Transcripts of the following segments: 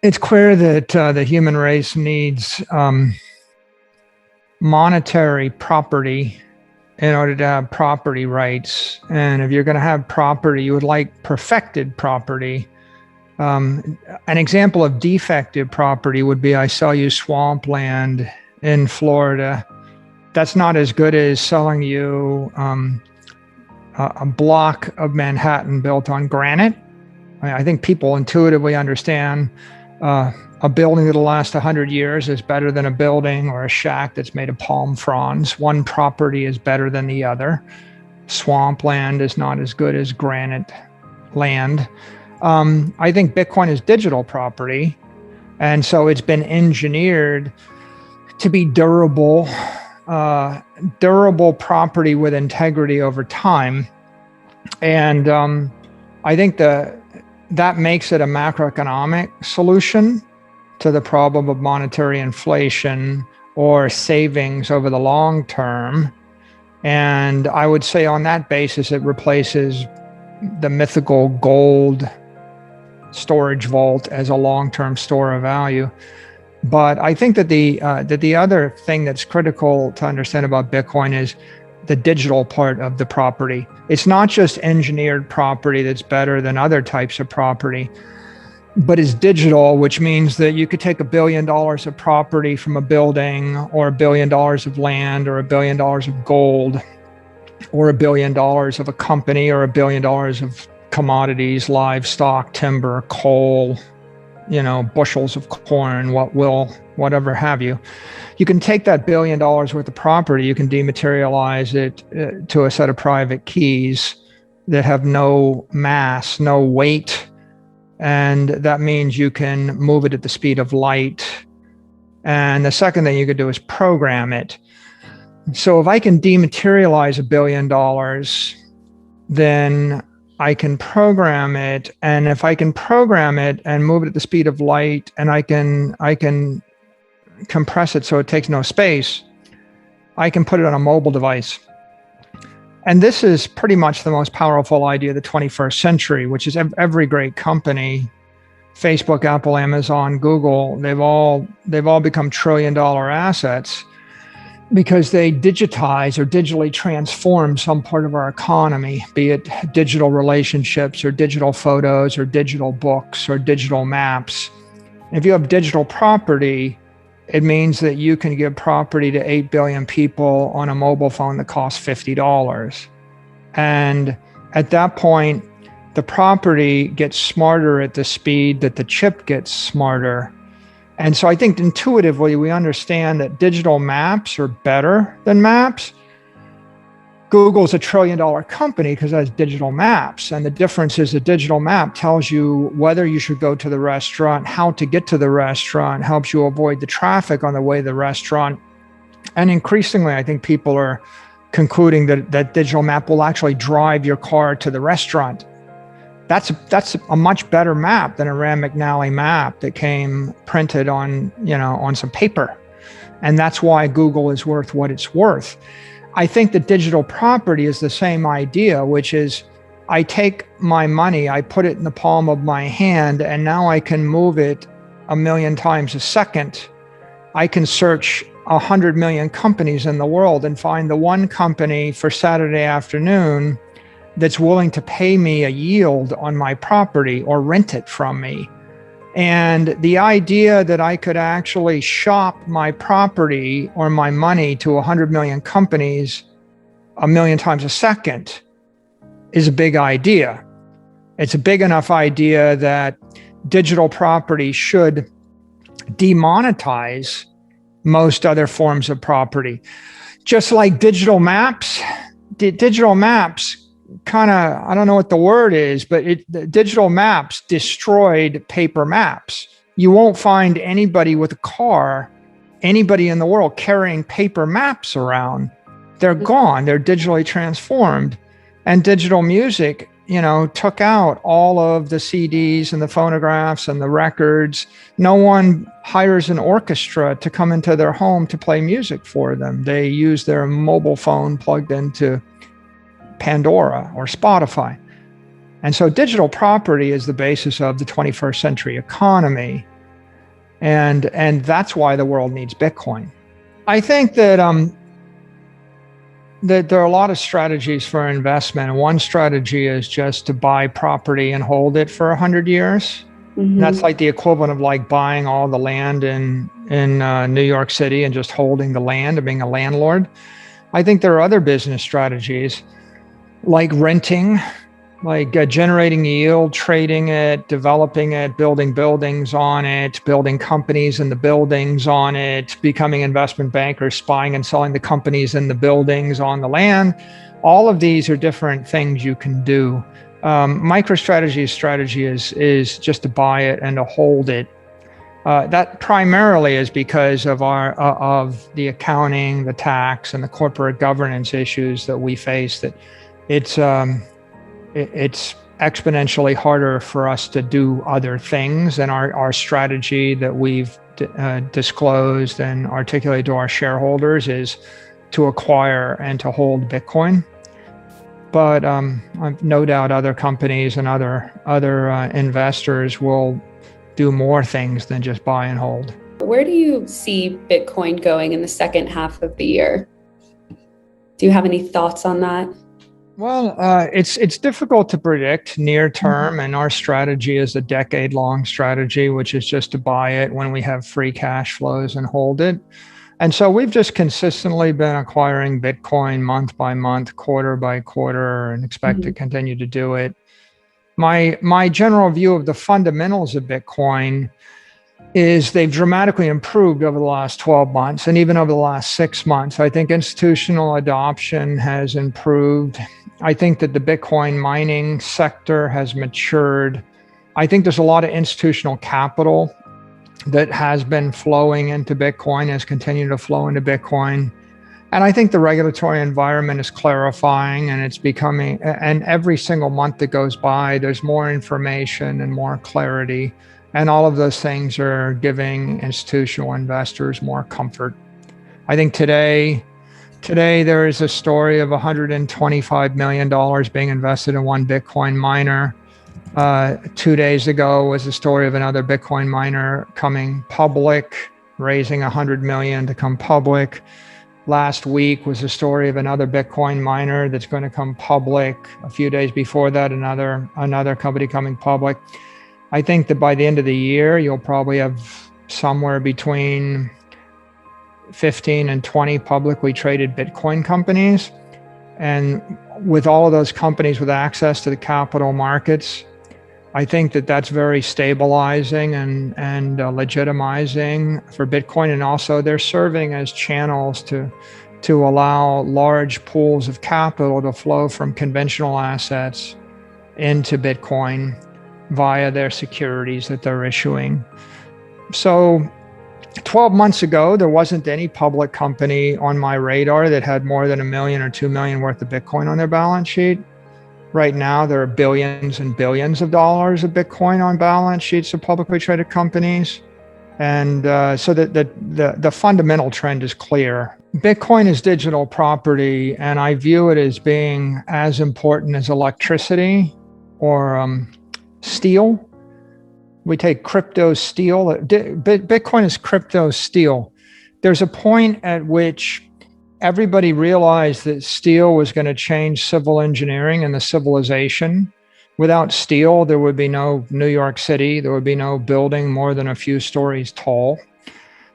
It's clear that the human race needs monetary property in order to have property rights. And if you're going to have property, you would like perfected property. An example of defective property would be I sell you swampland in Florida. That's not as good as selling you a block of Manhattan built on granite. I think people intuitively understand a building that'll last 100 years is better than a building or a shack that's made of palm fronds. One property is better than the other. Swampland is not as good as granite land. I think Bitcoin is digital property, and so it's been engineered to be durable property with integrity over time. And I think that makes it a macroeconomic solution to the problem of monetary inflation or savings over the long term. And I would say on that basis, it replaces the mythical gold storage vault as a long-term store of value. But I think that the other thing that's critical to understand about Bitcoin is the digital part of the property. It's not just engineered property that's better than other types of property, but it's digital, which means that you could take $1 billion of property from a building, or $1 billion of land, or $1 billion of gold, or $1 billion of a company, or $1 billion of commodities, livestock, timber, coal, bushels of corn, whatever have you. You can take that $1 billion worth of property, you can dematerialize it to a set of private keys that have no mass, no weight. And that means you can move it at the speed of light. And the second thing you could do is program it. So if I can dematerialize $1 billion, then I can program it. And if I can program it and move it at the speed of light, and I can compress it so it takes no space, I can put it on a mobile device. And this is pretty much the most powerful idea of the 21st century, which is every great company, Facebook, Apple, Amazon, Google, they've all become trillion-dollar assets because they digitize or digitally transform some part of our economy, be it digital relationships or digital photos or digital books or digital maps. If you have digital property, it means that you can give property to 8 billion people on a mobile phone that costs $50. And at that point, the property gets smarter at the speed that the chip gets smarter. And so I think intuitively we understand that digital maps are better than maps. Google's a $1 trillion company because it has digital maps. And the difference is the digital map tells you whether you should go to the restaurant, how to get to the restaurant, helps you avoid the traffic on the way to the restaurant. And increasingly, I think people are concluding that digital map will actually drive your car to the restaurant. That's a much better map than a Rand McNally map that came printed on some paper. And that's why Google is worth what it's worth. I think that digital property is the same idea, which is I take my money, I put it in the palm of my hand, and now I can move it 1 million times a second. I can search 100 million companies in the world and find the one company for Saturday afternoon that's willing to pay me a yield on my property or rent it from me. And the idea that I could actually shop my property or my money to 100 million companies 1 million times a second is a big idea. It's a big enough idea that digital property should demonetize most other forms of property. Just like digital maps kind of, I don't know what the word is, but digital maps destroyed paper maps. You won't find anybody with a car, anybody in the world carrying paper maps around. They're gone. They're digitally transformed. And digital music, took out all of the CDs and the phonographs and the records. No one hires an orchestra to come into their home to play music for them. They use their mobile phone plugged into Pandora or Spotify. And so digital property is the basis of the 21st century economy. And that's why the world needs Bitcoin. I think that that there are a lot of strategies for investment. One strategy is just to buy property and hold it for 100 years. And that's like the equivalent of like buying all the land in New York City and just holding the land and being a landlord. I think there are other business strategies like renting, like generating yield, trading it, developing it, building buildings on it, building companies in the buildings on it, becoming investment bankers, buying and selling the companies in the buildings on the land. All of these are different things you can do. MicroStrategy's strategy is just to buy it and to hold it. That primarily is because of of the accounting, the tax, and the corporate governance issues that we face. That it's exponentially harder for us to do other things, and our strategy that we've disclosed and articulated to our shareholders is to acquire and to hold Bitcoin. But I've no doubt other companies and other investors will do more things than just buy and hold. Where do you see Bitcoin going in the second half of the year? Do you have any thoughts on that? Well, it's difficult to predict near term, and our strategy is a decade-long strategy, which is just to buy it when we have free cash flows and hold it. And so we've just consistently been acquiring Bitcoin month by month, quarter by quarter, and expect to continue to do it. My general view of the fundamentals of Bitcoin is they've dramatically improved over the last 12 months and even over the last 6 months. I think institutional adoption has improved. I think that the Bitcoin mining sector has matured. I think there's a lot of institutional capital that has been flowing into Bitcoin, has continued to flow into Bitcoin. And I think the regulatory environment is clarifying, and it's becoming, and every single month that goes by, there's more information and more clarity. And all of those things are giving institutional investors more comfort. I think today there is a story of $125 million being invested in one Bitcoin miner. 2 days ago was the story of another Bitcoin miner coming public, raising $100 million to come public. Last week was the story of another Bitcoin miner that's going to come public. A few days before that, another company coming public. I think that by the end of the year, you'll probably have somewhere between 15 and 20 publicly traded Bitcoin companies. And with all of those companies with access to the capital markets, I think that that's very stabilizing and legitimizing for Bitcoin. And also they're serving as channels to allow large pools of capital to flow from conventional assets into Bitcoin via their securities that they're issuing. So 12 months ago, there wasn't any public company on my radar that had more than $1 million or $2 million worth of Bitcoin on their balance sheet. Right now, there are billions and billions of dollars of Bitcoin on balance sheets of publicly traded companies. And so the fundamental trend is clear. Bitcoin is digital property, and I view it as being as important as electricity or steel. We take crypto steel. Bitcoin is crypto steel. There's a point at which everybody realized that steel was going to change civil engineering and the civilization. Without steel, there would be no New York City. There would be no building more than a few stories tall.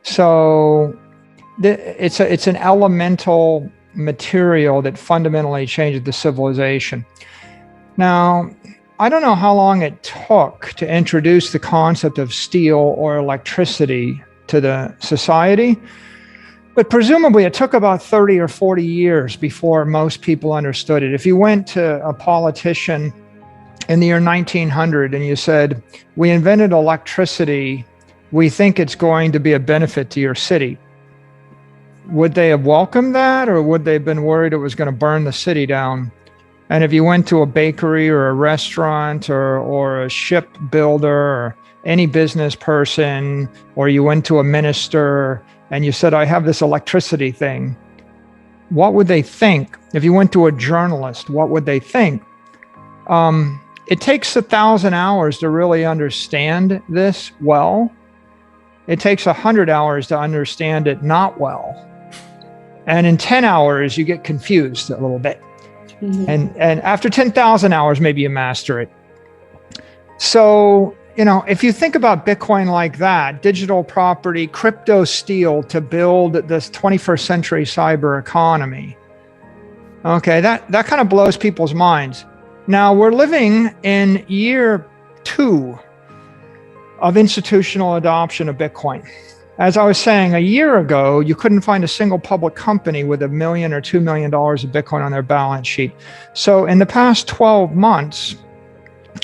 So it's an elemental material that fundamentally changes the civilization. Now, I don't know how long it took to introduce the concept of steel or electricity to the society, but presumably it took about 30 or 40 years before most people understood it. If you went to a politician in the year 1900 and you said, "We invented electricity, we think it's going to be a benefit to your city," would they have welcomed that, or would they have been worried it was going to burn the city down? And if you went to a bakery or a restaurant or a shipbuilder or any business person, or you went to a minister and you said, "I have this electricity thing," what would they think? If you went to a journalist, what would they think? It takes 1,000 hours to really understand this well. It takes 100 hours to understand it not well. And in 10 hours, you get confused a little bit. And after 10,000 hours, maybe you master it. So, if you think about Bitcoin like that, digital property, crypto steel to build this 21st century cyber economy, okay, that kind of blows people's minds. Now, we're living in year 2 of institutional adoption of Bitcoin. As I was saying, a year ago, you couldn't find a single public company with $1 million or $2 million of Bitcoin on their balance sheet. So in the past 12 months,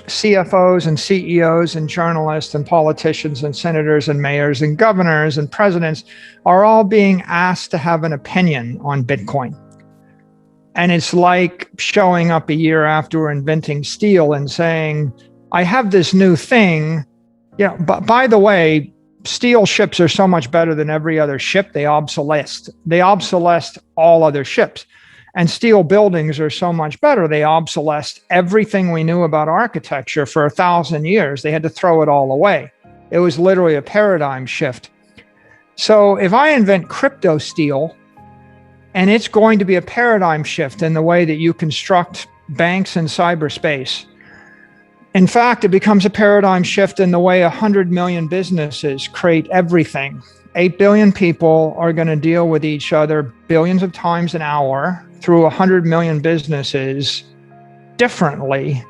CFOs and CEOs and journalists and politicians and senators and mayors and governors and presidents are all being asked to have an opinion on Bitcoin. And it's like showing up a year after inventing steel and saying, I have this new thing. But by the way, steel ships are so much better than every other ship. They obsolesced all other ships. And steel buildings are so much better. They obsolesced everything we knew about architecture for 1,000 years. They had to throw it all away. It was literally a paradigm shift. So if I invent crypto steel, and it's going to be a paradigm shift in the way that you construct banks in cyberspace. In fact, it becomes a paradigm shift in the way 100 million businesses create everything. 8 billion people are going to deal with each other billions of times an hour through 100 million businesses differently.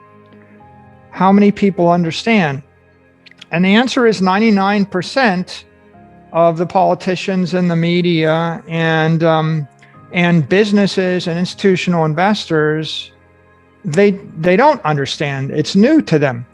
How many people understand? And the answer is 99% of the politicians and the media and businesses and institutional investors, they don't understand. It's new to them.